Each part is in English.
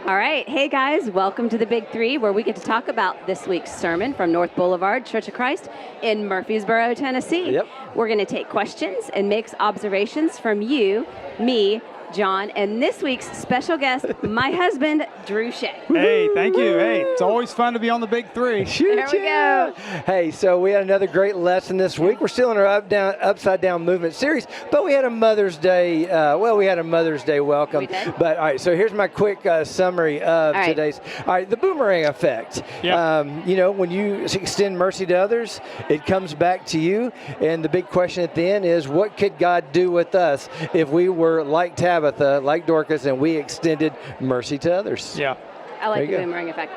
All right. Hey, guys. Welcome to the Big Three, where we get to talk about this week's sermon from North Boulevard Church of Christ in Murfreesboro, Tennessee. Yep. We're going to take questions and make observations from you, me, John, and this week's special guest, my husband, Drew Shea. Hey, thank you. Hey, it's always fun to be on the Big Three. There we go. Hey, so we had another great lesson this week. We're still in our upside down movement series, but we had a Mother's Day. We had a Mother's Day welcome. We did. But all right, so here's my quick summary of today's. All right, the boomerang effect. Yeah. When you extend mercy to others, it comes back to you. And the big question at the end is, what could God do with us if we were like Tabitha, like Dorcas, and we extended mercy to others? Yeah. I like the There you go. boomerang effect.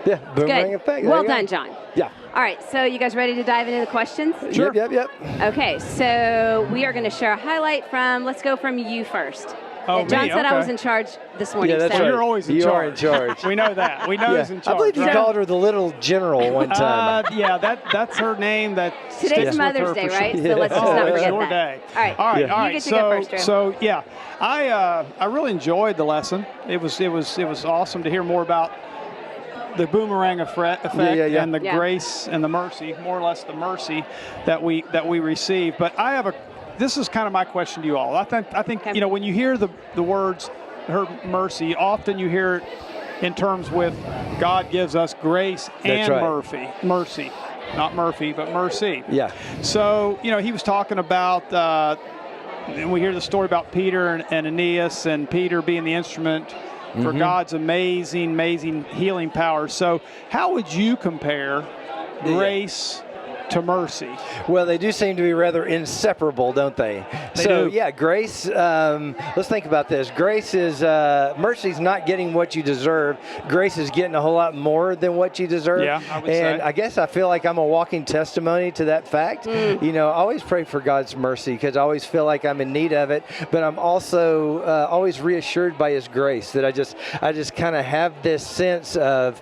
Yeah, boomerang Good. effect. There Well you go. done, John. Yeah. All right, so you guys ready to dive into the questions? Sure. Yep. Okay, so we are going to share a highlight let's go from you first. Oh, John me, said I okay. was in charge this morning. Yeah, that's so Well, right. you're always in You charge. are in charge. We know that. We know who's in charge. I believe you right? called her the little general one time. That's her name. That Today's sticks with Mother's her Day, for right? sure. So let's just not Oh, forget sure that. day. All right. All right. Yeah. All You right. get to go first, Drew. So yeah, I really enjoyed the lesson. It was awesome to hear more about the boomerang effect Yeah. and the grace and the mercy, more or less the mercy that we receive. But this is kind of my question to you all. I think Okay. when you hear the words her mercy, often you hear it in terms with God gives us grace and right. mercy, not Murphy, but mercy. Yeah. So he was talking about, and we hear the story about Peter and Aeneas, and Peter being the instrument for God's amazing healing power. So how would you compare grace to mercy? Well, they do seem to be rather inseparable, don't they? They do. Yeah, grace, let's think about this. Grace is, mercy's not getting what you deserve. Grace is getting a whole lot more than what you deserve. Yeah, I would and say. I guess I feel like I'm a walking testimony to that fact. I always pray for God's mercy because I always feel like I'm in need of it, but I'm also always reassured by His grace that I just kind of have this sense of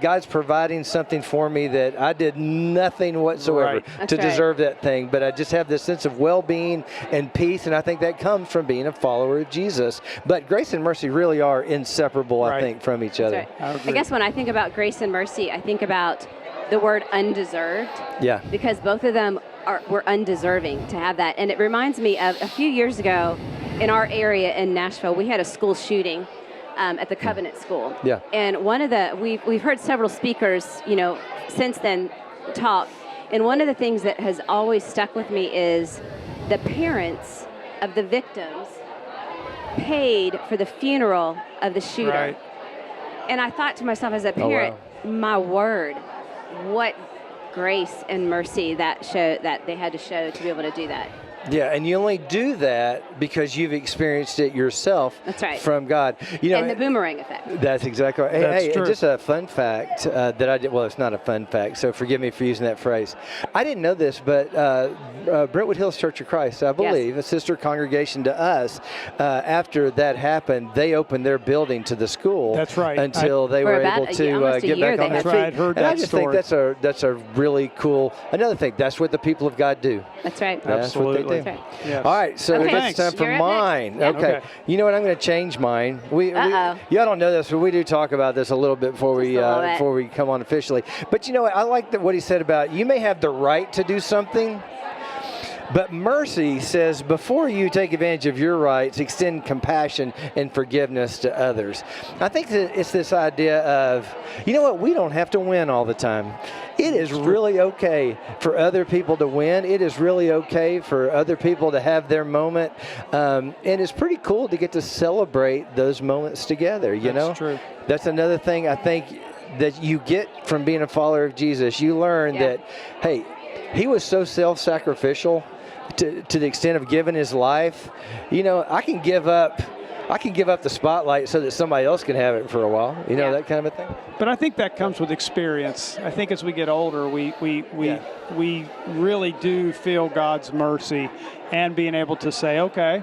God's providing something for me that I did nothing whatsoever Right. to deserve that thing, but I just have this sense of well-being and peace, and I think that comes from being a follower of Jesus. But grace and mercy really are inseparable, I think, from each other. That's right. I guess when I think about grace and mercy, I think about the word undeserved. Yeah. Because both of them were undeserving to have that. And it reminds me of a few years ago in our area in Nashville, we had a school shooting at the Covenant School. Yeah. And we've heard several speakers, since then talk. And one of the things that has always stuck with me is the parents of the victims paid for the funeral of the shooter. Right. And I thought to myself as a parent, my word, what grace and mercy that they had to show to be able to do that. Yeah, and you only do that because you've experienced it yourself. That's right. From God. And the boomerang effect. That's exactly right. That's Hey, true. just a fun fact that I did. Well, it's not a fun fact, so forgive me for using that phrase. I didn't know this, but Brentwood Hills Church of Christ, I believe, a sister congregation to us, after that happened, they opened their building to the school. That's right. Until they were able to almost a get year back on they their had. feet. That's right. I'd heard and I that just story. think that's a really cool. Another thing, that's what the people of God do. That's right. That's what they do. That's right. Yes. All right, so Okay, it's time for you're up mine. next. Okay. Yep. Okay. You know what? I'm going to change mine. Y'all don't know this, but we do talk about this a little bit before we come on officially. But you know what? I like what he said about you may have the right to do something, but mercy says before you take advantage of your rights, extend compassion and forgiveness to others. I think that it's this idea of, you know what? We don't have to win all the time. It is really okay for other people to win. It is really okay for other people to have their moment. And it's pretty cool to get to celebrate those moments together, you know? That's true. That's another thing I think that you get from being a follower of Jesus. You learn that, hey, he was so self-sacrificial to the extent of giving his life. I can give up the spotlight so that somebody else can have it for a while. That kind of a thing. But I think that comes with experience. I think as we get older, we really do feel God's mercy and being able to say, okay,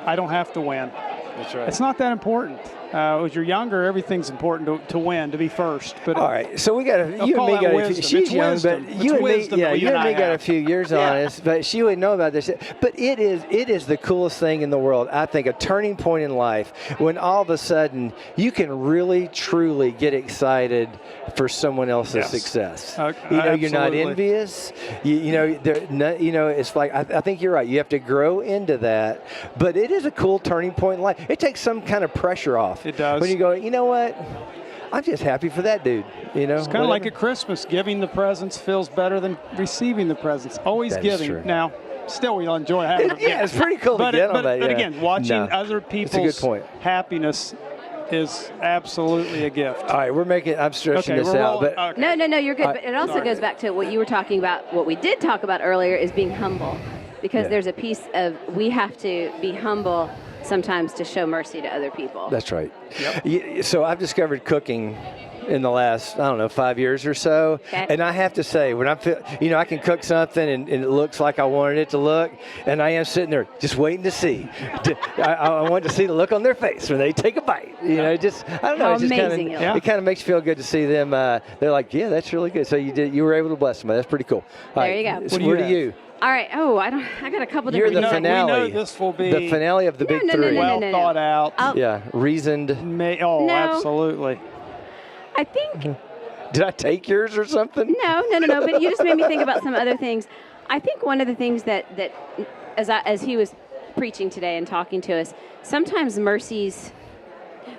I don't have to win. That's right. It's not that important. As you're younger, everything's important to win, to be first. But all right, so we got you and me got a few, she's young, but you and me, got a few years on us, but she wouldn't know about this. But it is the coolest thing in the world. I think a turning point in life when all of a sudden you can really truly get excited for someone else's success. You're not envious. It's like I think you're right. You have to grow into that, but it is a cool turning point in life. It takes some kind of pressure off. It does. When you go, you know what? I'm just happy for that dude. It's kind of like at Christmas. Giving the presents feels better than receiving the presents. Always that giving. Now, still we'll enjoy having them. Yeah, it's pretty cool to get on that. But again, watching other people's happiness is absolutely a gift. All right, I'm stretching this out. But No, you're good. But it also goes back to what you were talking about. What we did talk about earlier is being humble, because there's a piece of we have to be humble sometimes to show mercy to other people. That's right. Yep. So I've discovered cooking in the last, 5 years or so. Okay. And I have to say, when I can cook something and it looks like I wanted it to look, and I am sitting there just waiting to see. I want to see the look on their face when they take a bite. I don't know. How amazing it kind of makes you feel good to see them. They're like, yeah, that's really good. So you were able to bless them. That's pretty cool. There you go. So what do you? All right. Oh, I got a couple You're different. the finale. We know this will be the finale of the big three. Well thought out. Reasoned. Absolutely. I think. Did I take yours or something? No. But you just made me think about some other things. I think one of the things that as he was preaching today and talking to us, sometimes mercies.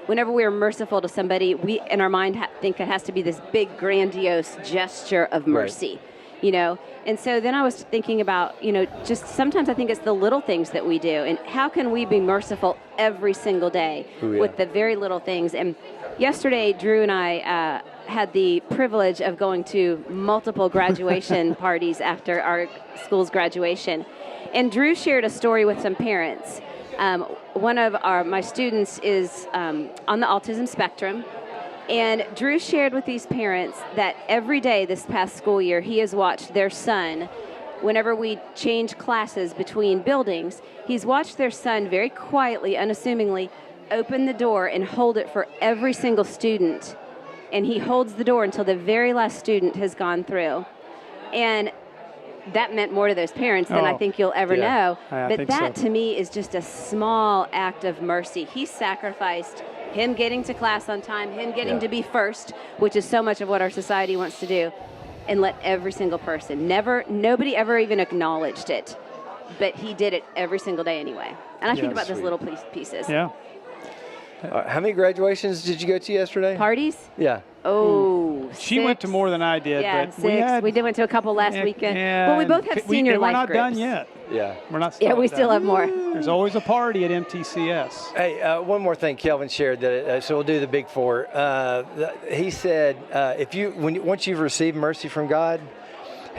Whenever we are merciful to somebody, we in our mind think it has to be this big, grandiose gesture of mercy. Right. And so then I was thinking about, just sometimes I think it's the little things that we do, and how can we be merciful every single day with the very little things. And yesterday, Drew and I had the privilege of going to multiple graduation parties after our school's graduation. And Drew shared a story with some parents. One of my students is on the autism spectrum. And Drew shared with these parents that every day this past school year, he has watched their son, whenever we change classes between buildings, he's watched their son very quietly, unassumingly, open the door and hold it for every single student. And he holds the door until the very last student has gone through. And that meant more to those parents than I think you'll ever know. But that, to me, is just a small act of mercy. He sacrificed him getting to class on time, him getting to be first, which is so much of what our society wants to do, and let every single person. Nobody ever even acknowledged it, but he did it every single day anyway. And I think about those little pieces. Yeah. How many graduations did you go to yesterday? Parties? Yeah. Oh, she went to more than I did. Yeah, but 6. We went to a couple last weekend. Well, we both have senior life groups. We're not done yet. Yeah. We're not. Yeah, we still have more. There's always a party at MTCS. Hey, one more thing Kelvin shared that so we'll do the big four. He said, once you've received mercy from God,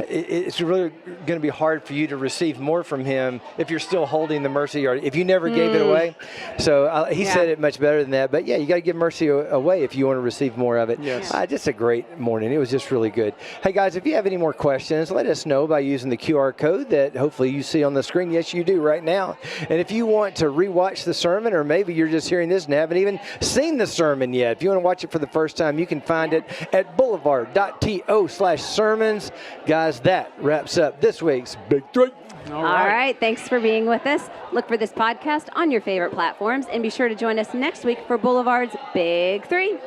it's really going to be hard for you to receive more from him if you're still holding the mercy or if you never gave it away. So he said it much better than that. But you got to give mercy away if you want to receive more of it. Yes. Just a great morning. It was just really good. Hey, guys, if you have any more questions, let us know by using the QR code that hopefully you see on the screen. Yes, you do right now. And if you want to rewatch the sermon, or maybe you're just hearing this and haven't even seen the sermon yet, if you want to watch it for the first time, you can find it at boulevard.to/sermons. Guys, that wraps up this week's Big Three. All right. Thanks for being with us. Look for this podcast on your favorite platforms, and be sure to join us next week for Boulevard's Big Three.